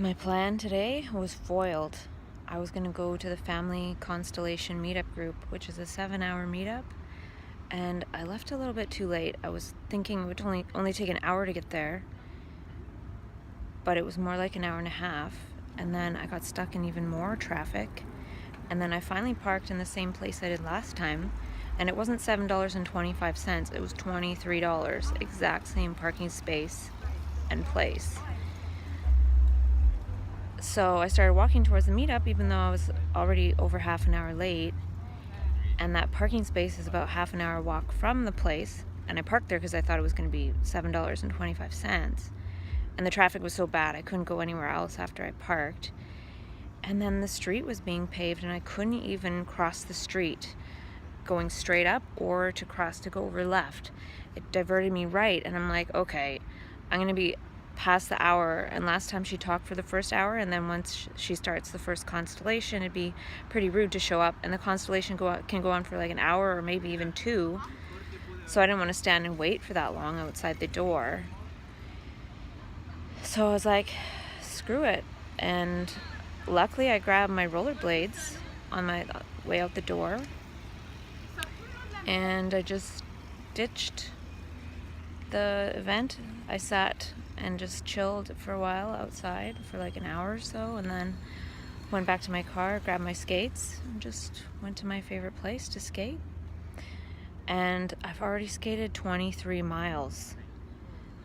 My plan today was foiled. I was going to go to the family constellation meetup group, which is a 7-hour meetup, and I left a little bit too late. I was thinking it would only take an hour to get there, but it was more like an hour and a half, and then I got stuck in even more traffic, and then I finally parked in the same place I did last time, and it wasn't $7.25, it was $23, exact same parking space and place. So I started walking towards the meetup, even though I was already over half an hour late. And that parking space is about half an hour walk from the place. And I parked there because I thought it was going to be $7.25. And the traffic was so bad, I couldn't go anywhere else after I parked. And then the street was being paved, and I couldn't even cross the street going straight up or to go over left. It diverted me right, and I'm like, okay, I'm going to be past the hour. And last time she talked for the first hour, and then once she starts the first constellation, it'd be pretty rude to show up, and the constellation can go on for like an hour or maybe even 2, so I didn't want to stand and wait for that long outside the door. So I was like, screw it. And luckily I grabbed my rollerblades on my way out the door, and I just ditched the event. I sat and just chilled for a while outside for like an hour or so, and then went back to my car, grabbed my skates, and just went to my favorite place to skate. And I've already skated 23 miles.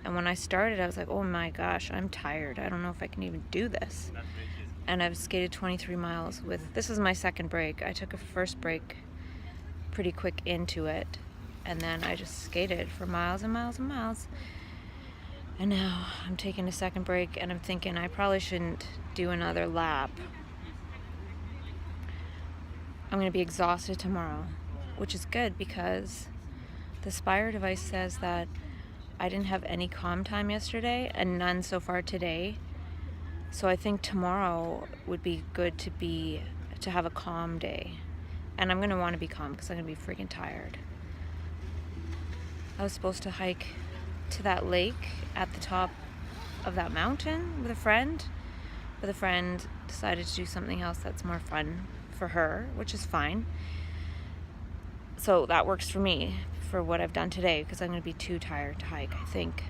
And when I started, I was like, oh my gosh, I'm tired. I don't know if I can even do this. And I've skated 23 miles this is my second break. I took a first break pretty quick into it, and then I just skated for miles and miles and miles. And now I'm taking a second break, and I'm thinking I probably shouldn't do another lap. I'm going to be exhausted tomorrow, which is good because the Spire device says that I didn't have any calm time yesterday and none so far today. So I think tomorrow would be good to have a calm day. And I'm going to want to be calm because I'm going to be freaking tired. I was supposed to hike to that lake at the top of that mountain with a friend, but the friend decided to do something else that's more fun for her, which is fine. So that works for me for what I've done today, because I'm going to be too tired to hike, I think.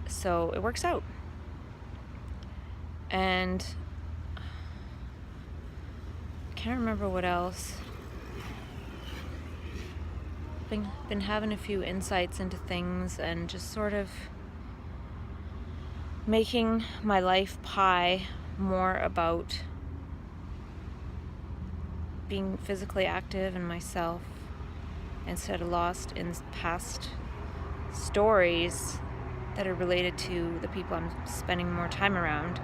So it works out. And I can't remember what else. Been having a few insights into things, and just sort of making my life pie more about being physically active in myself instead of lost in past stories that are related to the people I'm spending more time around.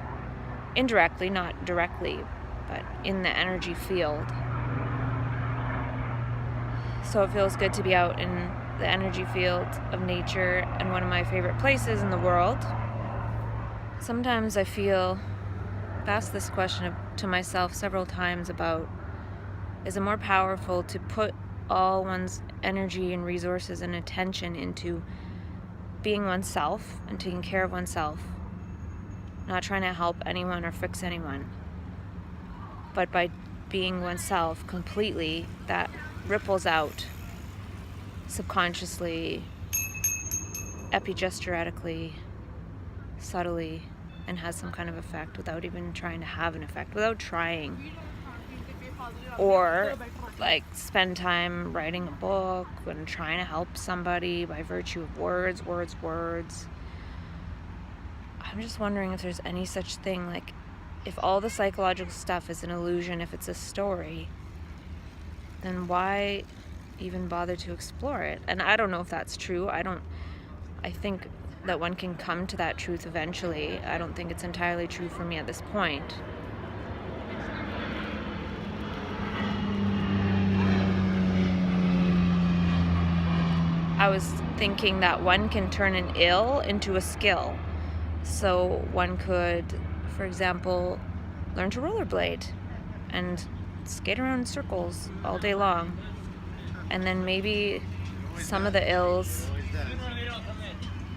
Indirectly, not directly, but in the energy field. So it feels good to be out in the energy field of nature and one of my favorite places in the world. Sometimes I feel, I've asked this question to myself several times about, is it more powerful to put all one's energy and resources and attention into being oneself and taking care of oneself, not trying to help anyone or fix anyone, but by being oneself completely, that ripples out subconsciously, epigenetically, subtly, and has some kind of effect without even trying to have an effect, without trying. Or like spend time writing a book and trying to help somebody by virtue of words. I'm just wondering if there's any such thing, like if all the psychological stuff is an illusion, if it's a story, then why even bother to explore it? And I don't know if that's true. I think that one can come to that truth eventually. I don't think it's entirely true for me at this point. I was thinking that one can turn an ill into a skill. So one could, for example, learn to rollerblade and skate around in circles all day long. And then maybe some of the ills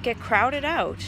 get crowded out.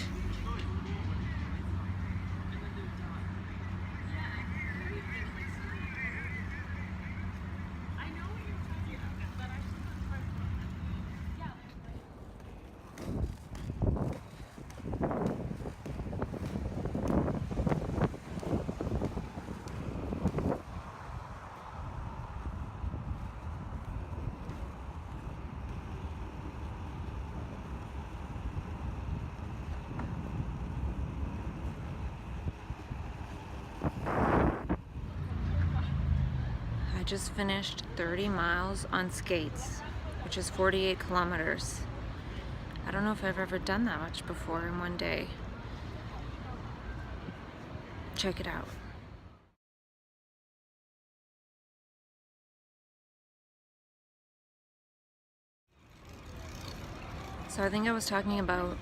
just finished 30 miles on skates, which is 48 kilometers. I don't know if I've ever done that much before in one day. Check it out. So I think I was talking about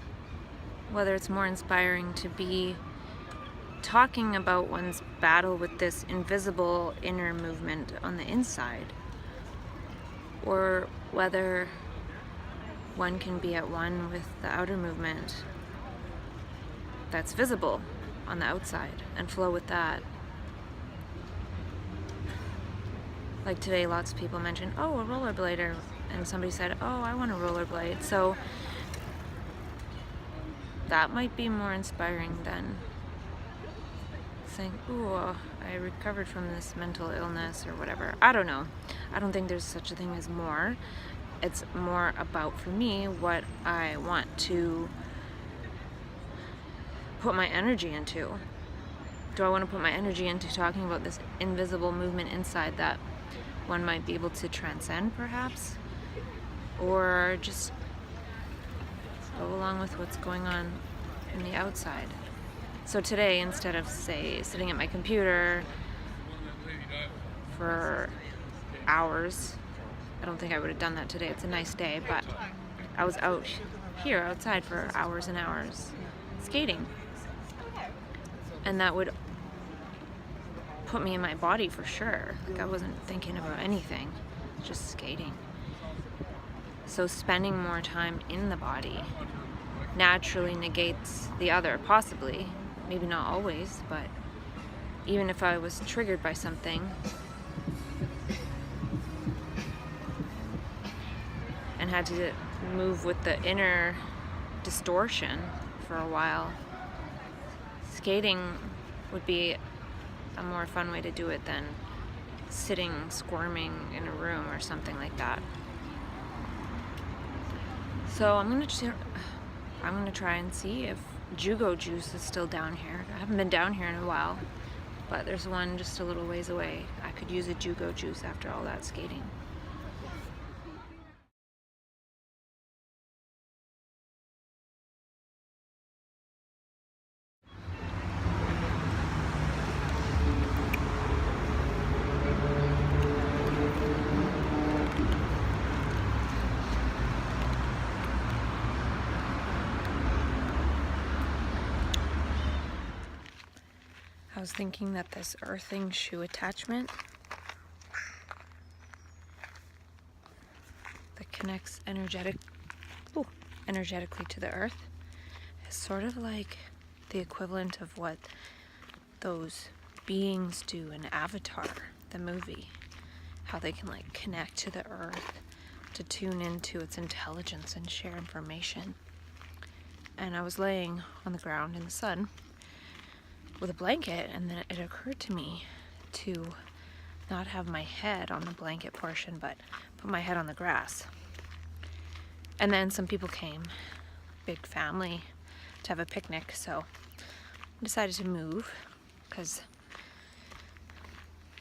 whether it's more inspiring to be talking about one's battle with this invisible inner movement on the inside, or whether one can be at one with the outer movement that's visible on the outside and flow with that. Like today, lots of people mentioned, oh, a rollerblader, and somebody said, oh, I want a rollerblade. So that might be more inspiring than saying, ooh, I recovered from this mental illness or whatever. I don't know. I don't think there's such a thing as more. It's more about, for me, what I want to put my energy into. Do I want to put my energy into talking about this invisible movement inside that one might be able to transcend, perhaps? Or just go along with what's going on in the outside? So today, instead of, say, sitting at my computer for hours, I don't think I would have done that today. It's a nice day, but I was out here outside for hours and hours skating. And that would put me in my body for sure. Like, I wasn't thinking about anything, just skating. So spending more time in the body naturally negates the other, possibly. Maybe not always, but even if I was triggered by something and had to move with the inner distortion for a while, skating would be a more fun way to do it than sitting squirming in a room or something like that. So I'm gonna try and see if Jugo Juice is still down here. I haven't been down here in a while, but there's one just a little ways away. I could use a Jugo Juice after all that skating. I was thinking that this earthing shoe attachment that connects energetically to the earth is sort of like the equivalent of what those beings do in Avatar, the movie. How they can like connect to the earth to tune into its intelligence and share information. And I was laying on the ground in the sun with a blanket, and then it occurred to me to not have my head on the blanket portion, but put my head on the grass. And then some people came, big family, to have a picnic, so I decided to move because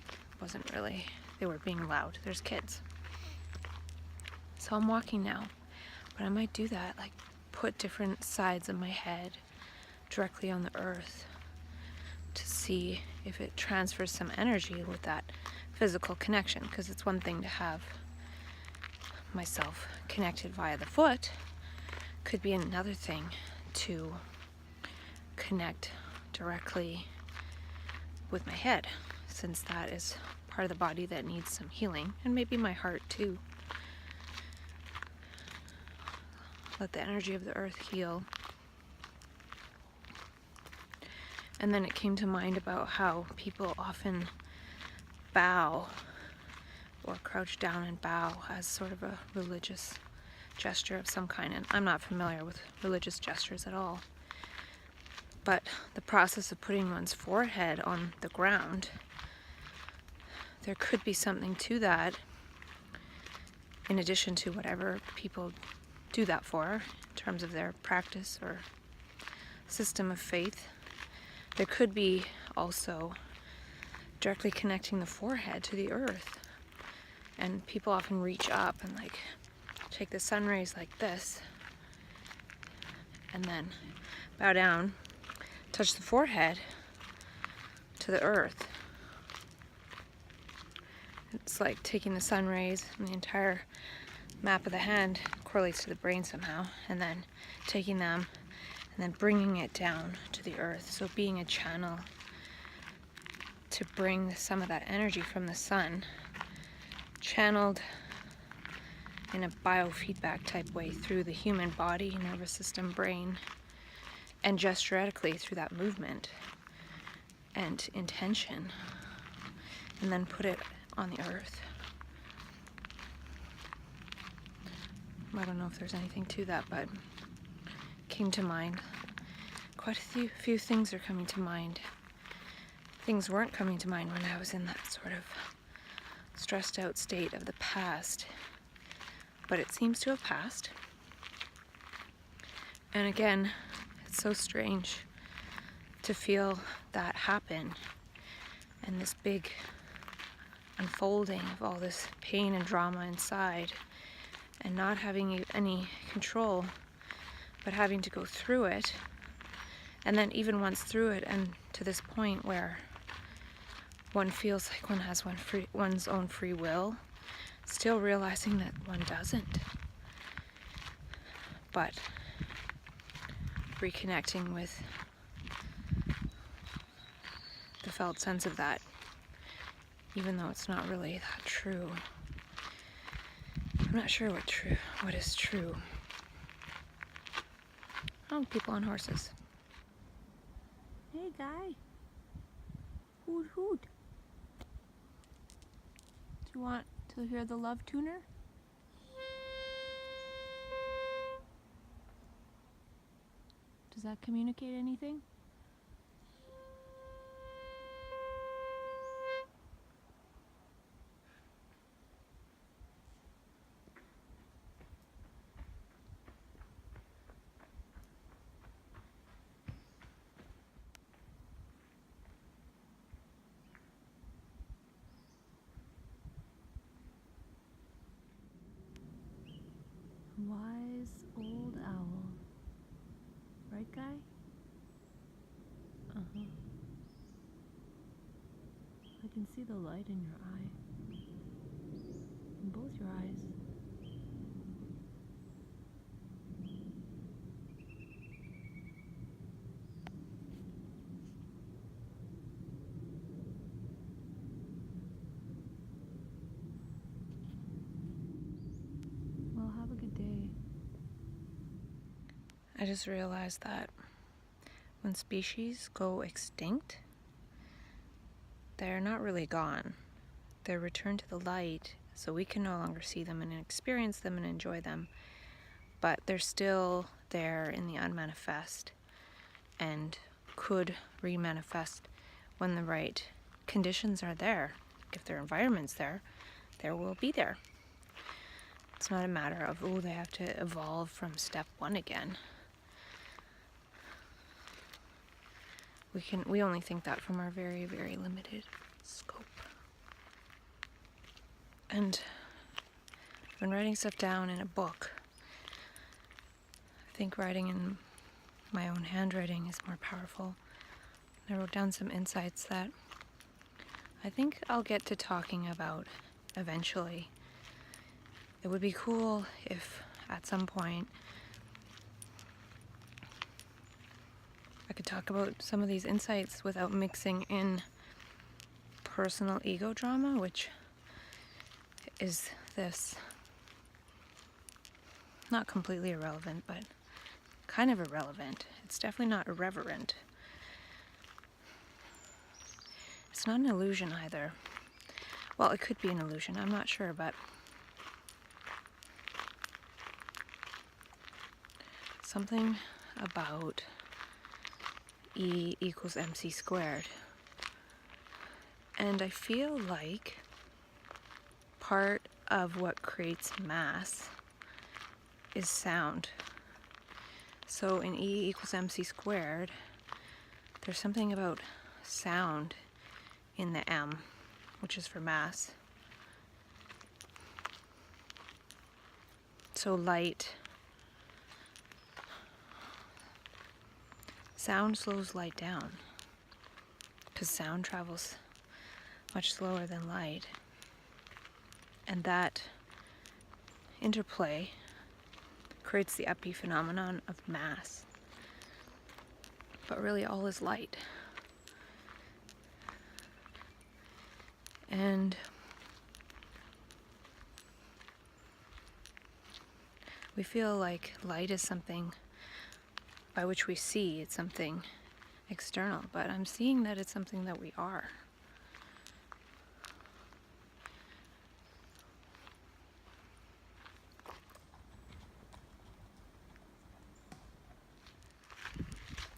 it wasn't really, they were being loud. There's kids. So I'm walking now, but I might do that, like put different sides of my head directly on the earth to see if it transfers some energy with that physical connection, because it's one thing to have myself connected via the foot, could be another thing to connect directly with my head, since that is part of the body that needs some healing, and maybe my heart too. Let the energy of the earth heal. And then it came to mind about how people often bow or crouch down and bow as sort of a religious gesture of some kind. And I'm not familiar with religious gestures at all. But the process of putting one's forehead on the ground, there could be something to that, in addition to whatever people do that for in terms of their practice or system of faith. There could be also directly connecting the forehead to the earth And people often reach up and like take the sun rays like this and then bow down, touch the forehead to the earth. It's like taking the sun rays, and the entire map of the hand correlates to the brain somehow, and then taking them and then bringing it down to the earth. So being a channel to bring some of that energy from the sun, channeled in a biofeedback type way through the human body, nervous system, brain, and gesturetically through that movement and intention, and then put it on the earth. I don't know if there's anything to that, but came to mind. Quite a few things are coming to mind. Things weren't coming to mind when I was in that sort of stressed out state of the past, but it seems to have passed. And again, it's so strange to feel that happen, and this big unfolding of all this pain and drama inside, and not having any control, but having to go through it, and then even once through it, and to this point where one feels like one has one's own free will, still realizing that one doesn't. But reconnecting with the felt sense of that, even though it's not really that true. I'm not sure what is true. Oh, people on horses. Hey guy. Hoot hoot. Do you want to hear the love tuner? Does that communicate anything? Wise old owl. Right, guy? Uh-huh. I can see the light in your eye. In both your eyes. Well, have a good day. I just realized that when species go extinct, they're not really gone. They're returned to the light, so we can no longer see them and experience them and enjoy them, but they're still there in the unmanifest and could re-manifest when the right conditions are there. If their environment's there, there will be there. It's not a matter of, oh, they have to evolve from step one again. We only think that from our very, very limited scope. And when writing stuff down in a book, I think writing in my own handwriting is more powerful. I wrote down some insights that I think I'll get to talking about eventually. It would be cool if at some point I could talk about some of these insights without mixing in personal ego drama, which is this not completely irrelevant, but kind of irrelevant. It's definitely not irreverent. It's not an illusion either. Well, it could be an illusion, I'm not sure, but something about E equals mc squared. And I feel like part of what creates mass is sound. So in E equals mc squared, there's something about sound in the M, which is for mass. so light. Sound slows light down because sound travels much slower than light. And that interplay creates the epiphenomenon of mass. But really all is light. And we feel like light is something by which we see, it's something external, but I'm seeing that it's something that we are.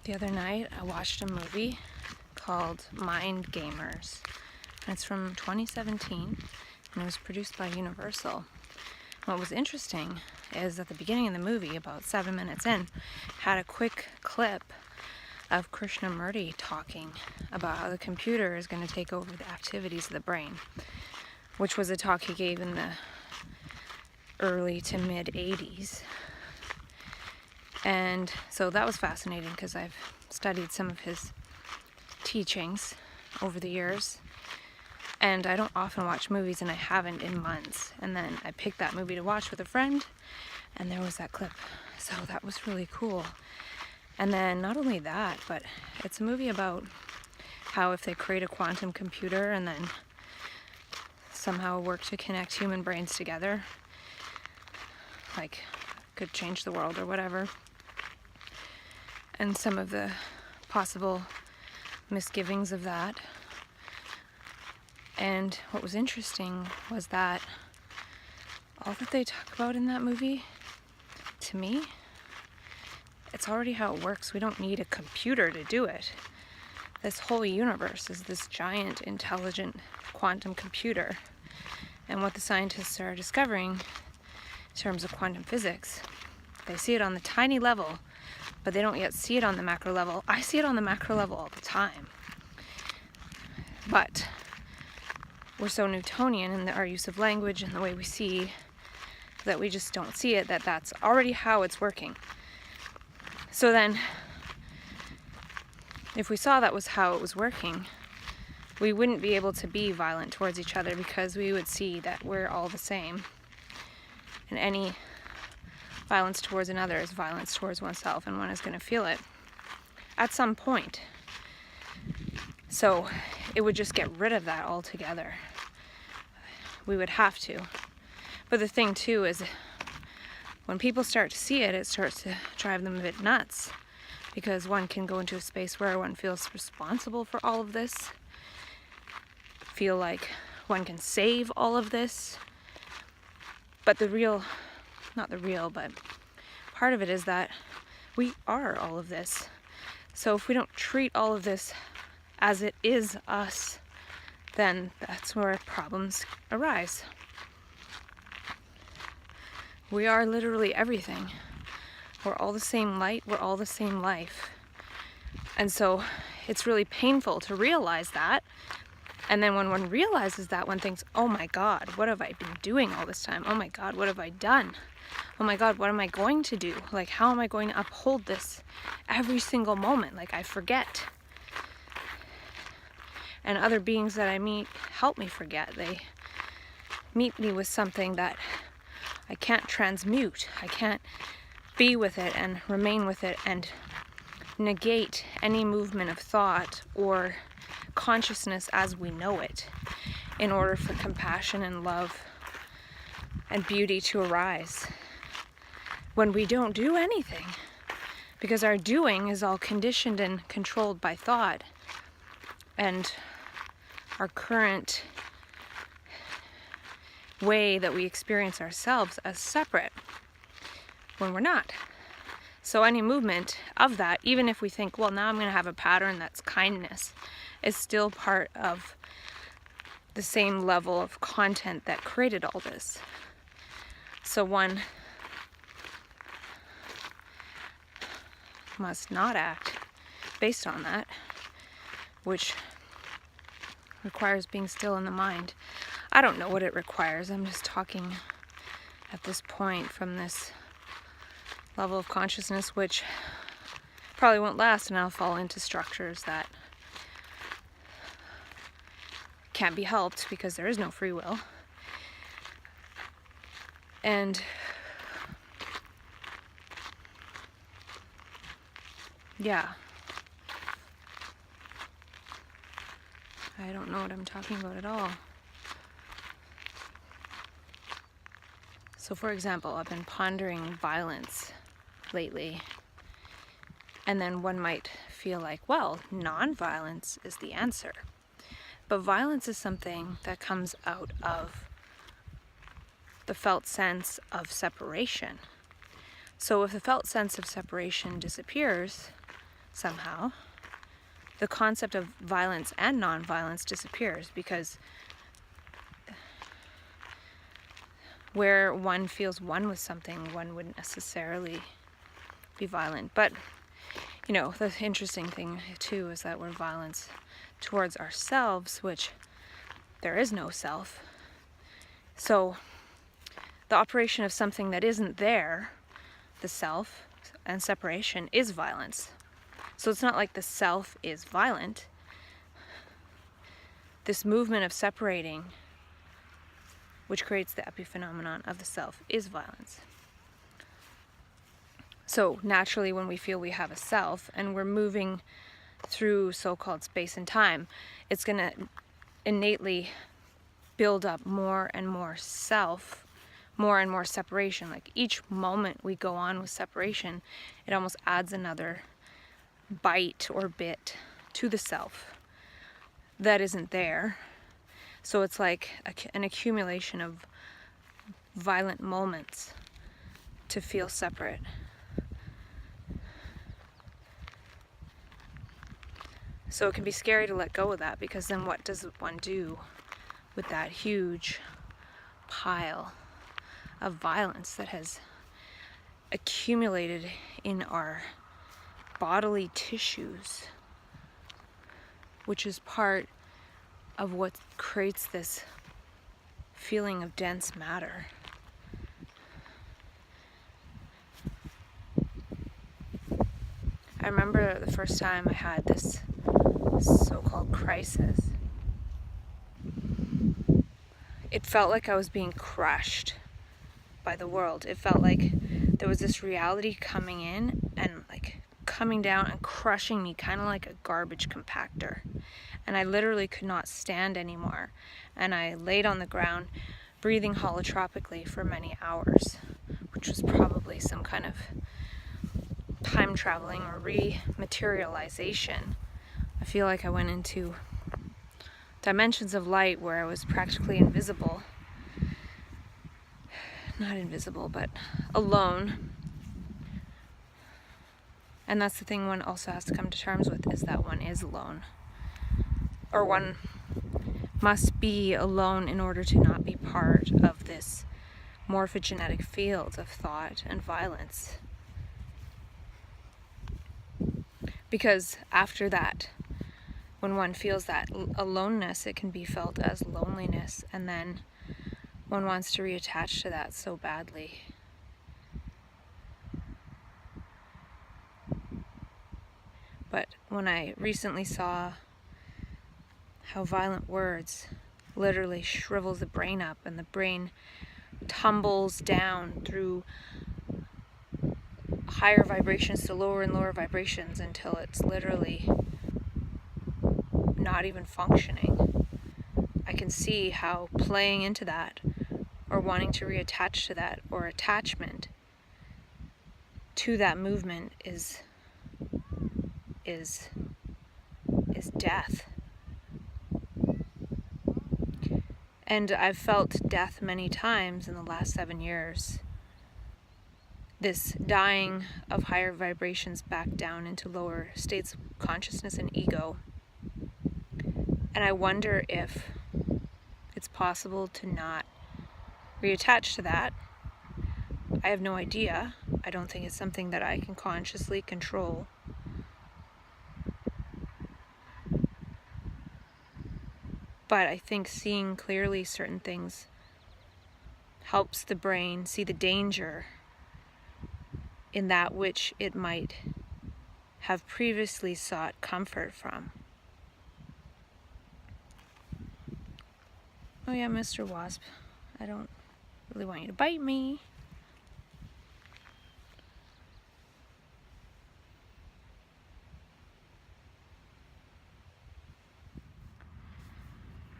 The other night I watched a movie called Mind Gamers, and it's from 2017, and it was produced by Universal. What was interesting is at the beginning of the movie, about 7 minutes in, had a quick clip of Krishnamurti talking about how the computer is going to take over the activities of the brain, which was a talk he gave in the early to mid 80s. And so that was fascinating because I've studied some of his teachings over the years. And I don't often watch movies, and I haven't in months. And then I picked that movie to watch with a friend, and there was that clip. So that was really cool. And then not only that, but it's a movie about how if they create a quantum computer and then somehow work to connect human brains together, like could change the world or whatever. And some of the possible misgivings of that. And what was interesting was that all that they talk about in that movie, to me, it's already how it works. We don't need a computer to do it. This whole universe is this giant, intelligent quantum computer. And what the scientists are discovering in terms of quantum physics, they see it on the tiny level, but they don't yet see it on the macro level. I see it on the macro level all the time. But we're so Newtonian in our use of language and the way we see that we just don't see it, that's already how it's working. So then, if we saw that was how it was working, we wouldn't be able to be violent towards each other because we would see that we're all the same. And any violence towards another is violence towards oneself, and one is going to feel it at some point. So it would just get rid of that altogether. We would have to. But the thing too is when people start to see it, it starts to drive them a bit nuts, because one can go into a space where one feels responsible for all of this, feel like one can save all of this. But but part of it is that we are all of this. So if we don't treat all of this as it is us, then that's where problems arise. We are literally everything. We're all the same light, we're all the same life. And so it's really painful to realize that. And then when one realizes that, one thinks, oh my God, what have I been doing all this time? Oh my God, what have I done? Oh my God, what am I going to do? Like, how am I going to uphold this every single moment? Like, I forget. And other beings that I meet help me forget. They meet me with something that I can't transmute. I can't be with it and remain with it and negate any movement of thought or consciousness as we know it in order for compassion and love and beauty to arise. When we don't do anything, because our doing is all conditioned and controlled by thought, and our current way that we experience ourselves as separate when we're not. So any movement of that, even if we think, well, now I'm going to have a pattern that's kindness, is still part of the same level of content that created all this. So one must not act based on that, which requires being still in the mind. I don't know what it requires. I'm just talking at this point from this level of consciousness, which probably won't last, and I'll fall into structures that can't be helped because there is no free will. And yeah, I don't know what I'm talking about at all. So for example, I've been pondering violence lately, and then one might feel like, well, non-violence is the answer. But violence is something that comes out of the felt sense of separation. So if the felt sense of separation disappears somehow, the concept of violence and non-violence disappears, because where one feels one with something, one wouldn't necessarily be violent. But, you know, the interesting thing too is that we're violence towards ourselves, which there is no self. So the operation of something that isn't there, the self and separation, is violence. So it's not like the self is violent. This movement of separating, which creates the epiphenomenon of the self, is violence. So naturally, when we feel we have a self and we're moving through so-called space and time, it's going to innately build up more and more self, more and more separation. Like each moment we go on with separation, it almost adds another bite or bit to the self that isn't there. So it's like an accumulation of violent moments to feel separate. So it can be scary to let go of that, because then what does one do with that huge pile of violence that has accumulated in our bodily tissues, which is part of what creates this feeling of dense matter. I remember the first time I had this so-called crisis. It felt like I was being crushed by the world. It felt like there was this reality coming in and like coming down and crushing me, kind of like a garbage compactor. And I literally could not stand anymore. And I laid on the ground, breathing holotropically for many hours, which was probably some kind of time traveling or rematerialization. I feel like I went into dimensions of light where I was practically invisible. Not invisible, but alone. And that's the thing one also has to come to terms with, is that one is alone. Or one must be alone in order to not be part of this morphogenetic field of thought and violence. Because after that, when one feels that aloneness, it can be felt as loneliness, and then one wants to reattach to that so badly. But when I recently saw how violent words literally shrivels the brain up, and the brain tumbles down through higher vibrations to lower and lower vibrations until it's literally not even functioning, I can see how playing into that, or wanting to reattach to that, or attachment to that movement is death. And I've felt death many times in the last 7 years. This dying of higher vibrations back down into lower states of consciousness and ego. And I wonder if it's possible to not reattach to that. I have no idea. I don't think it's something that I can consciously control. But I think seeing clearly certain things helps the brain see the danger in that which it might have previously sought comfort from. Oh yeah, Mr. Wasp, I don't really want you to bite me.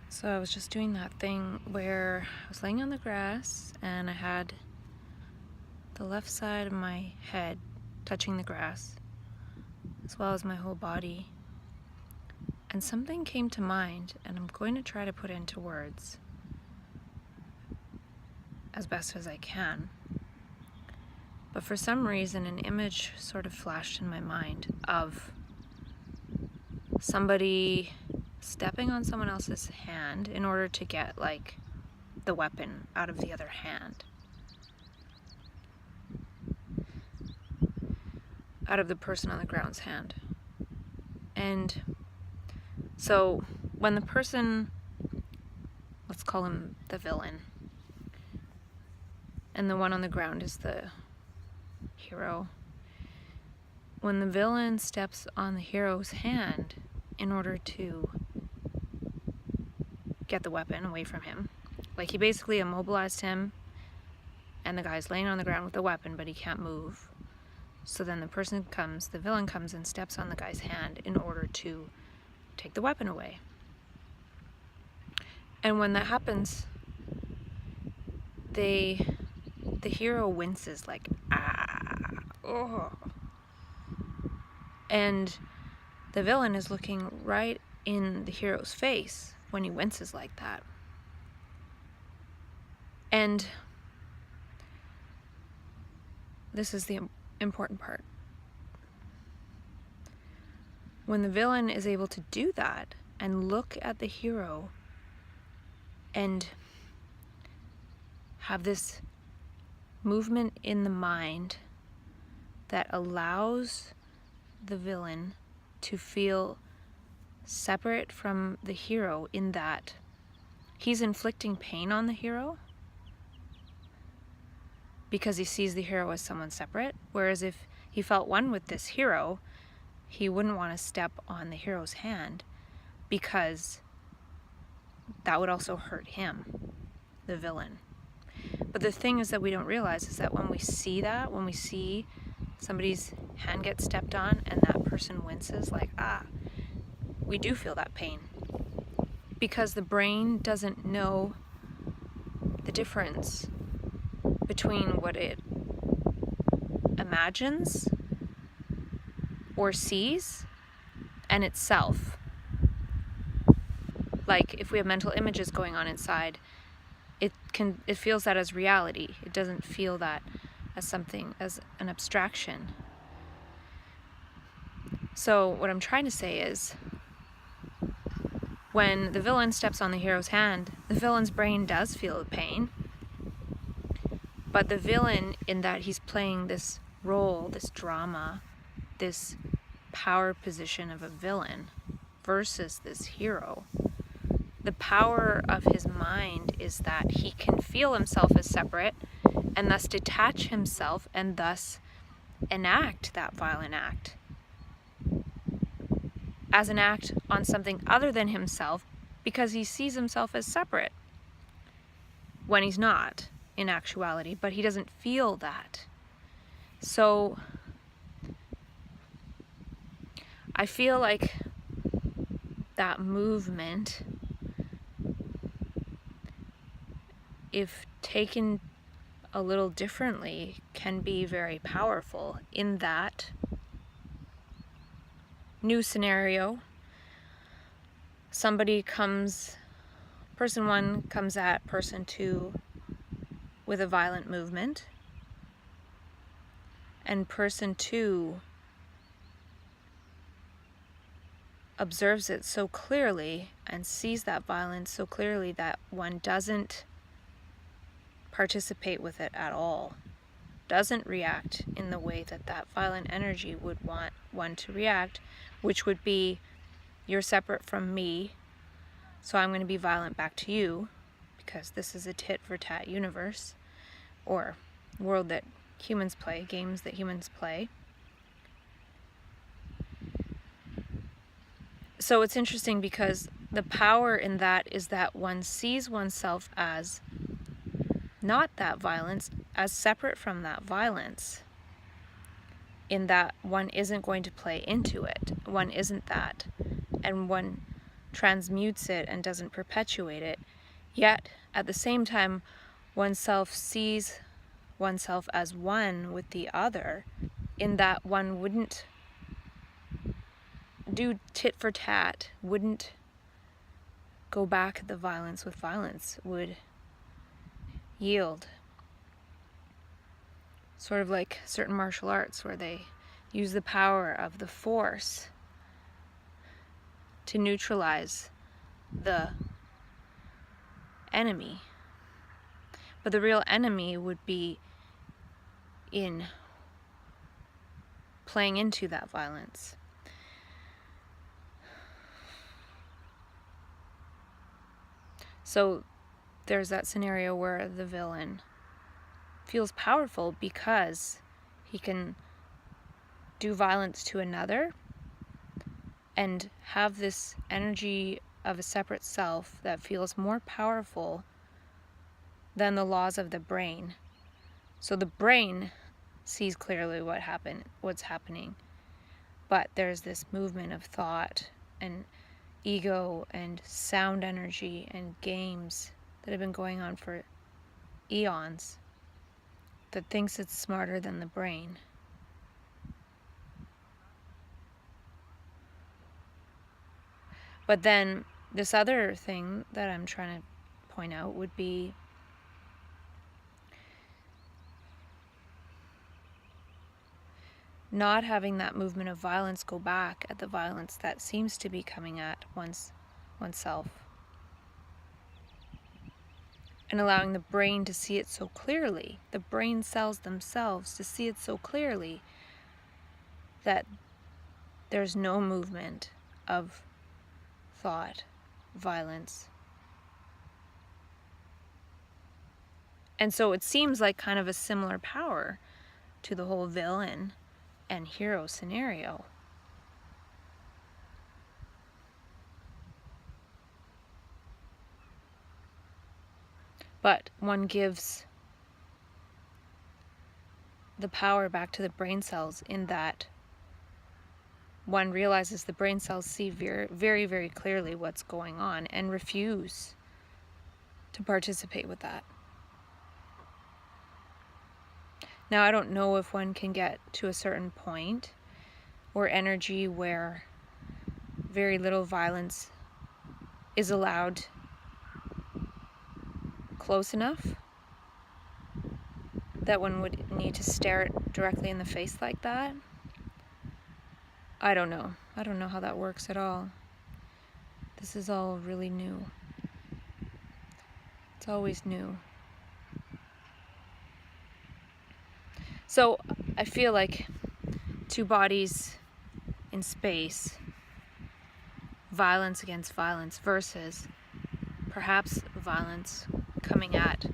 So I was just doing that thing where I was laying on the grass and I had the left side of my head touching the grass, as well as my whole body. And something came to mind, and I'm going to try to put into words as best as I can. But for some reason, an image sort of flashed in my mind of somebody stepping on someone else's hand in order to get, like, the weapon out of the other hand. Out of the person on the ground's hand. And so when the person, let's call him the villain, and the one on the ground is the hero, when the villain steps on the hero's hand in order to get the weapon away from him, like he basically immobilized him and the guy's laying on the ground with the weapon but he can't move. So then the villain comes and steps on the guy's hand in order to take the weapon away. And when that happens, the hero winces, like, ah, oh. And the villain is looking right in the hero's face when he winces like that. And this is the important part. When the villain is able to do that and look at the hero and have this movement in the mind that allows the villain to feel separate from the hero, in that he's inflicting pain on the hero because he sees the hero as someone separate, whereas if he felt one with this hero, he wouldn't want to step on the hero's hand because that would also hurt him, the villain. But the thing is that we don't realize is that when we see somebody's hand get stepped on and that person winces, like, ah, we do feel that pain. Because the brain doesn't know the difference between what it imagines or sees and itself. Like, if we have mental images going on inside, it feels that as reality. It doesn't feel that as something, as an abstraction. So what I'm trying to say is, when the villain steps on the hero's hand, the villain's brain does feel the pain. But the villain, in that he's playing this role, this drama, this power position of a villain versus this hero, the power of his mind is that he can feel himself as separate and thus detach himself and thus enact that violent act as an act on something other than himself, because he sees himself as separate when he's not in actuality, but he doesn't feel that. So I feel like that movement, if taken a little differently, can be very powerful. In that new scenario, person one comes at person two with a violent movement, and person two observes it so clearly and sees that violence so clearly that one doesn't participate with it at all, doesn't react in the way that that violent energy would want one to react, which would be, you're separate from me, so I'm going to be violent back to you because this is a tit-for-tat universe, or world that humans play, games that humans play. So it's interesting because the power in that is that one sees oneself as not that violence, as separate from that violence, in that one isn't going to play into it. One isn't that. And one transmutes it and doesn't perpetuate it. Yet, at the same time, oneself sees oneself as one with the other, in that one wouldn't do tit for tat, wouldn't go back at the violence with violence, would yield. Sort of like certain martial arts where they use the power of the force to neutralize the enemy. But the real enemy would be in playing into that violence. So there's that scenario where the villain feels powerful because he can do violence to another and have this energy of a separate self that feels more powerful than the laws of the brain. So the brain sees clearly what's happening, but there's this movement of thought and ego and sound energy and games that have been going on for eons that thinks it's smarter than the brain. But then this other thing that I'm trying to point out would be not having that movement of violence go back at the violence that seems to be coming at oneself. And allowing the brain to see it so clearly, the brain cells themselves to see it so clearly that there's no movement of thought, violence. And so it seems like kind of a similar power to the whole villain and hero scenario. But one gives the power back to the brain cells in that one realizes the brain cells see very, very, very clearly what's going on and refuse to participate with that. Now, I don't know if one can get to a certain point or energy where very little violence is allowed close enough that one would need to stare it directly in the face like that. I don't know. I don't know how that works at all. This is all really new. It's always new. So I feel like two bodies in space, violence against violence versus perhaps violence coming at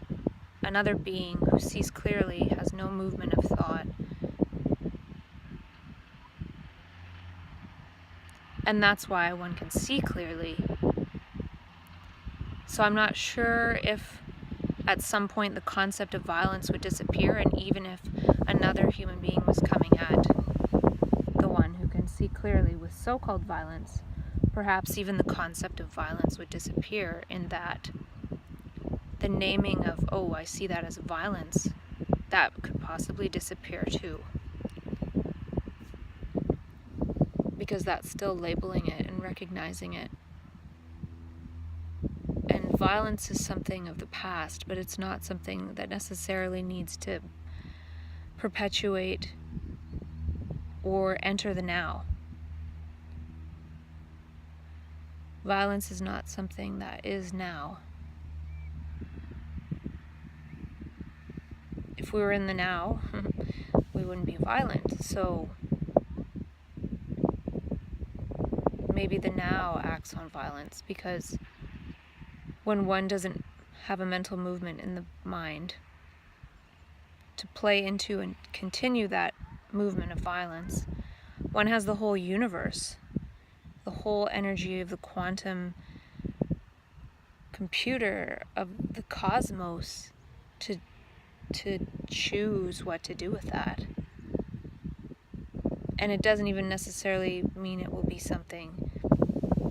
another being who sees clearly, has no movement of thought. And that's why one can see clearly. So I'm not sure if at some point the concept of violence would disappear, and even if another human being was coming at the one who can see clearly with so-called violence, perhaps even the concept of violence would disappear, in that the naming of, oh, I see that as violence, that could possibly disappear too. Because that's still labeling it and recognizing it. And violence is something of the past, but it's not something that necessarily needs to perpetuate or enter the now. Violence is not something that is now. If we were in the now, we wouldn't be violent. So maybe the now acts on violence, because when one doesn't have a mental movement in the mind to play into and continue that movement of violence. One has the whole universe, the whole energy of the quantum computer of the cosmos to choose what to do with that. And it doesn't even necessarily mean it will be something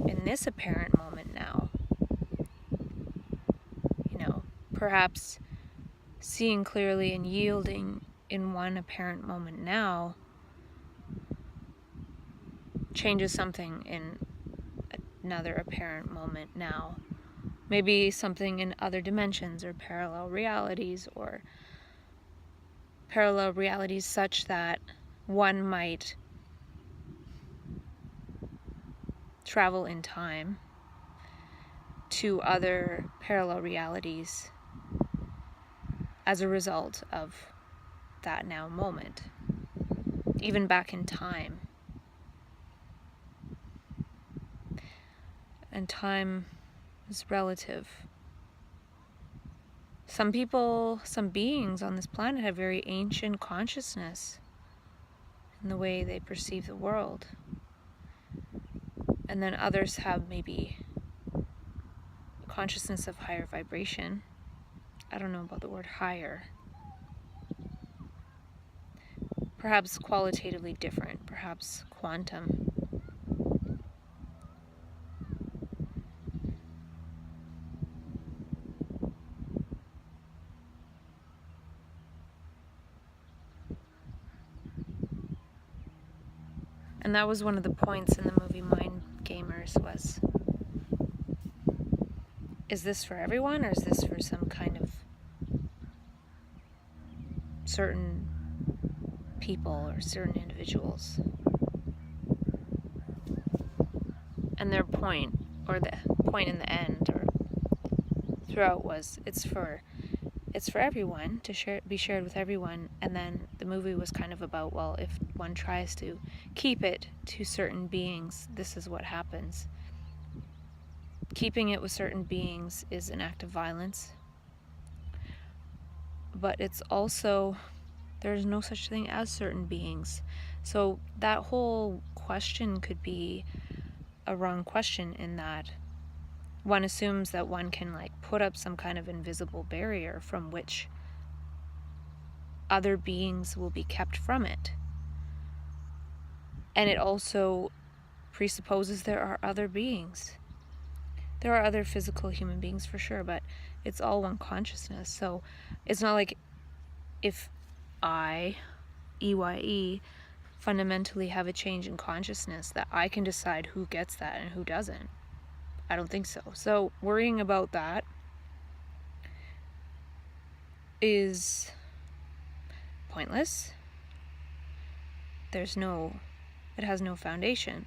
in this apparent moment now. You know, perhaps seeing clearly and yielding in one apparent moment now changes something in another apparent moment now. Maybe something in other dimensions or parallel realities such that one might travel in time to other parallel realities as a result of that now moment, even back in time. And time is relative. Some people, some beings on this planet have very ancient consciousness in the way they perceive the world. And then others have maybe consciousness of higher vibration. I don't know about the word higher. Perhaps qualitatively different, perhaps quantum. And that was one of the points in the movie Mind Gamers was, is this for everyone or is this for some kind of certain people or certain individuals? And their point, or the point in the end or throughout, was it's for everyone to be shared with everyone. And then the movie was kind of about, well, if one tries to keep it to certain beings, this is what happens. Keeping it with certain beings is an act of violence, but it's also, there's no such thing as certain beings. So that whole question could be a wrong question, in that one assumes that one can put up some kind of invisible barrier from which other beings will be kept from it. And it also presupposes there are other beings. There are other physical human beings for sure, but it's all one consciousness. So it's not like if I, EYE, fundamentally have a change in consciousness that I can decide who gets that and who doesn't. I don't think so. So worrying about that is pointless. It has no foundation.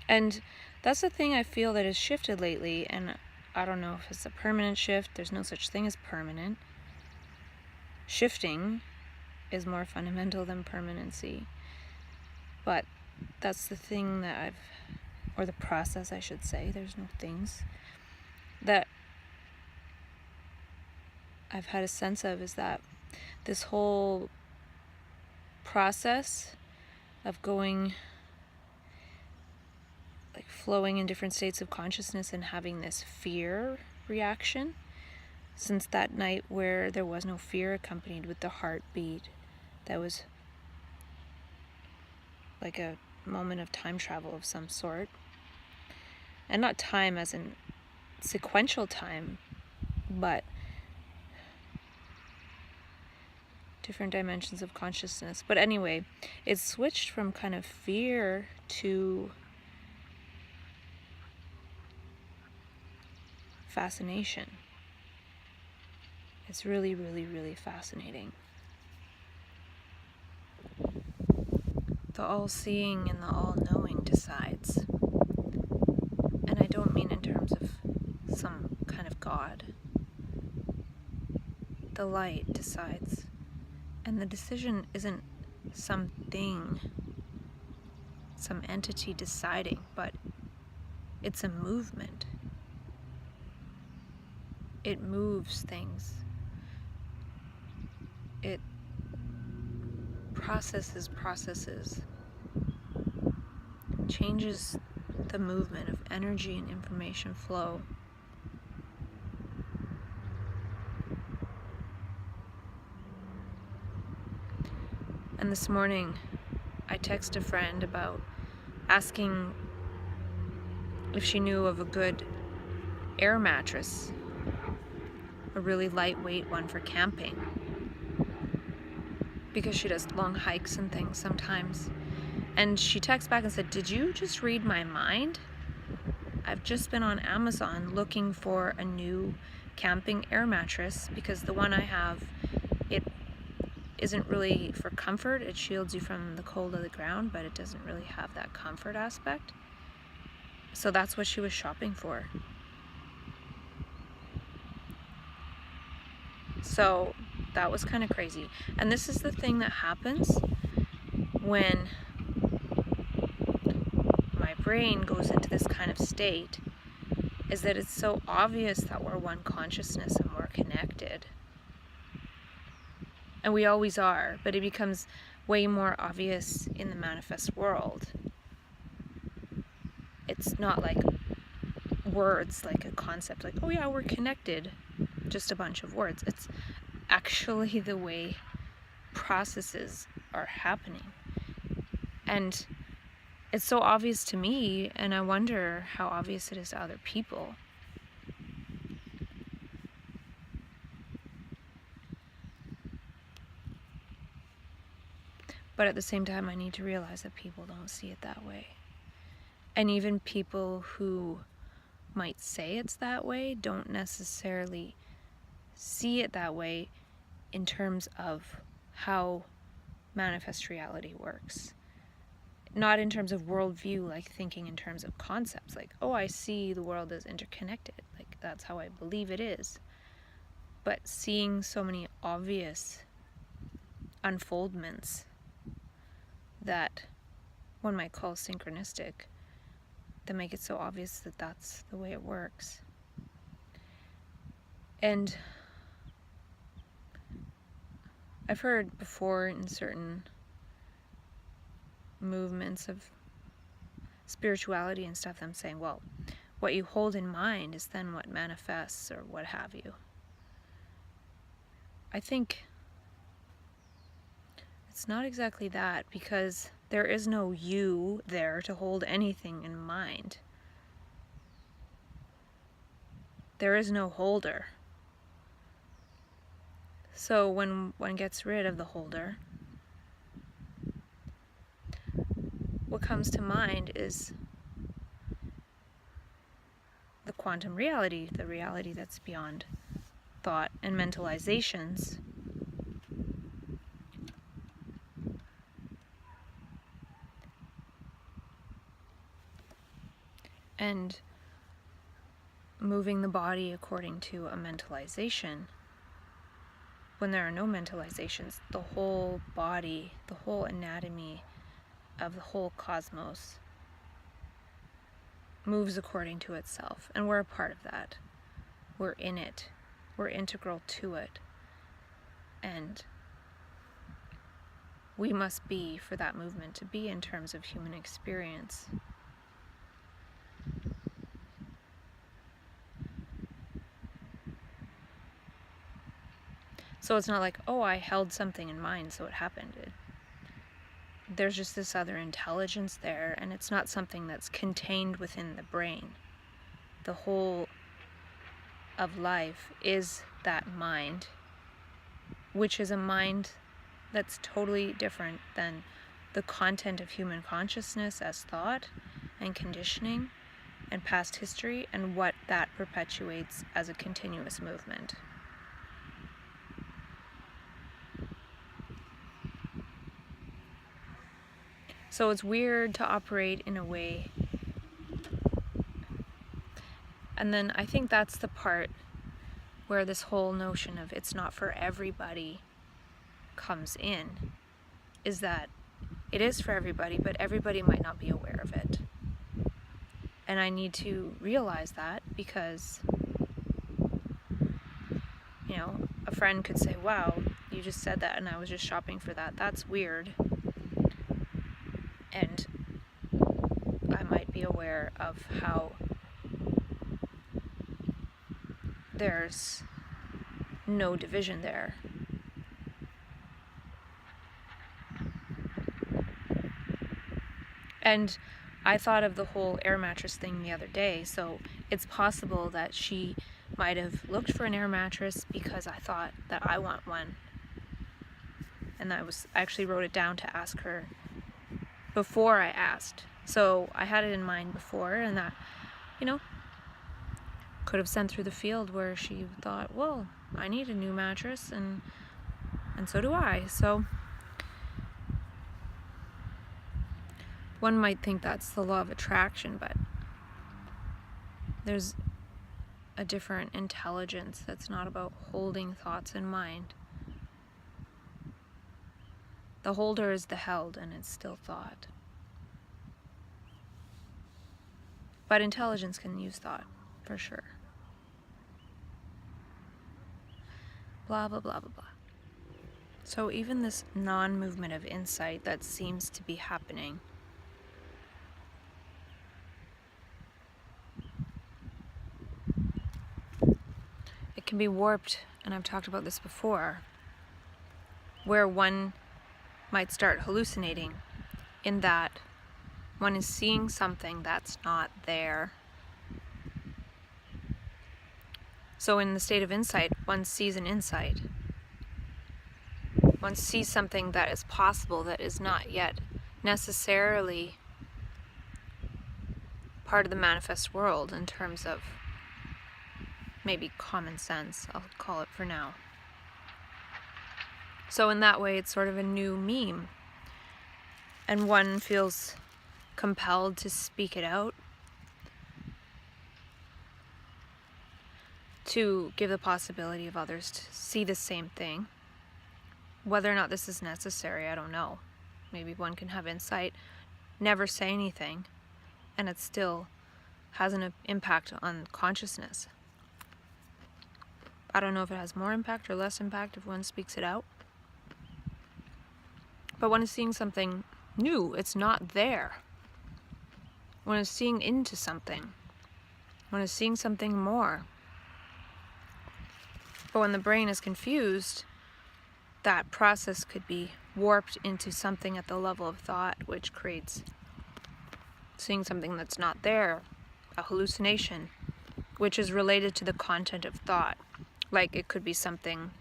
And that's the thing I feel that has shifted lately, and I don't know if it's a permanent shift. There's no such thing as permanent. Shifting is more fundamental than permanency. But that's the thing that or the process I should say, there's no things, that I've had a sense of, is that this whole process of going, flowing in different states of consciousness and having this fear reaction, since that night where there was no fear accompanied with the heartbeat, that was like a moment of time travel of some sort. And not time as in sequential time, but different dimensions of consciousness. But anyway, it switched from kind of fear to fascination. It's really, really, really fascinating. The all-seeing and the all-knowing decides. And I don't mean in terms of some kind of God. The light decides. And the decision isn't something, some entity deciding, but It's a movement. It moves things. It processes, changes the movement of energy and information flow. And this morning, I texted a friend about asking if she knew of a good air mattress, a really lightweight one for camping, because she does long hikes and things sometimes. And she texted back and said, "Did you just read my mind? I've just been on Amazon looking for a new camping air mattress because the one I have, it isn't really for comfort. It shields you from the cold of the ground, but it doesn't really have that comfort aspect." So that's what she was shopping for. So that was kind of crazy. And this is the thing that happens when my brain goes into this kind of state, is that it's so obvious that we're one consciousness and we're connected. And we always are, but it becomes way more obvious in the manifest world. It's not like words, like a concept, like, oh yeah, we're connected, just a bunch of words. It's actually the way processes are happening. And it's so obvious to me, and I wonder how obvious it is to other people. But at the same time, I need to realize that people don't see it that way. And even people who might say it's that way don't necessarily see it that way in terms of how manifest reality works. Not in terms of worldview, like thinking in terms of concepts, like, oh, I see the world as interconnected, like that's how I believe it is. But seeing so many obvious unfoldments that one might call synchronistic, that make it so obvious that that's the way it works. And I've heard before in certain movements of spirituality and stuff, them saying, well, what you hold in mind is then what manifests, or what have you. I think it's not exactly that, because there is no you there to hold anything in mind. There is no holder. So when one gets rid of the holder, what comes to mind is the quantum reality, the reality that's beyond thought and mentalizations. And moving the body according to a mentalization, when there are no mentalizations, the whole body, the whole anatomy of the whole cosmos moves according to itself. And we're a part of that. We're in it. We're integral to it. And we must be for that movement to be in terms of human experience. So it's not like, oh, I held something in mind, so it happened. There's just this other intelligence there, and it's not something that's contained within the brain. The whole of life is that mind, which is a mind that's totally different than the content of human consciousness as thought and conditioning and past history, and what that perpetuates as a continuous movement. So it's weird to operate in a way. And then I think that's the part where this whole notion of it's not for everybody comes in, is that it is for everybody, but everybody might not be aware of it. And I need to realize that, because, you know, a friend could say, wow, you just said that and I was just shopping for that. That's weird. And I might be aware of how there's no division there. And I thought of the whole air mattress thing the other day, so it's possible that she might have looked for an air mattress because I thought that I want one. And I actually wrote it down to ask her before I asked. So I had it in mind before, and that, you know, could have sent through the field where she thought, well, I need a new mattress, and so do I. So one might think that's the law of attraction, but there's a different intelligence that's not about holding thoughts in mind. The holder is the held, and it's still thought. But intelligence can use thought, for sure. Blah, blah, blah, blah, blah. So even this non-movement of insight that seems to be happening, it can be warped, and I've talked about this before, where one might start hallucinating, in that one is seeing something that's not there. So in the state of insight, one sees an insight. One sees something that is possible that is not yet necessarily part of the manifest world in terms of maybe common sense, I'll call it for now. So in that way, it's sort of a new meme, and one feels compelled to speak it out, to give the possibility of others to see the same thing. Whether or not this is necessary, I don't know. Maybe one can have insight, never say anything, and it still has an impact on consciousness. I don't know if it has more impact or less impact if one speaks it out. But one is seeing something new. It's not there. One is seeing into something. One is seeing something more. But when the brain is confused, that process could be warped into something at the level of thought, which creates seeing something that's not there, a hallucination, which is related to the content of thought. Like it could be something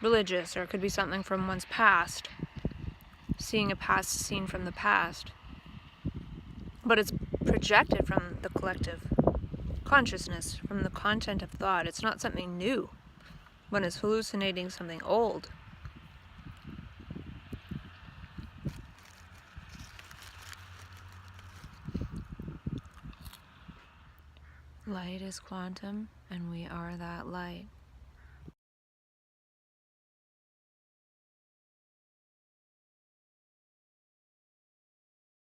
religious, or it could be something from one's past, seeing a past scene from the past. But it's projected from the collective consciousness, from the content of thought. It's not something new. One is hallucinating something old. Light is quantum, and we are that light.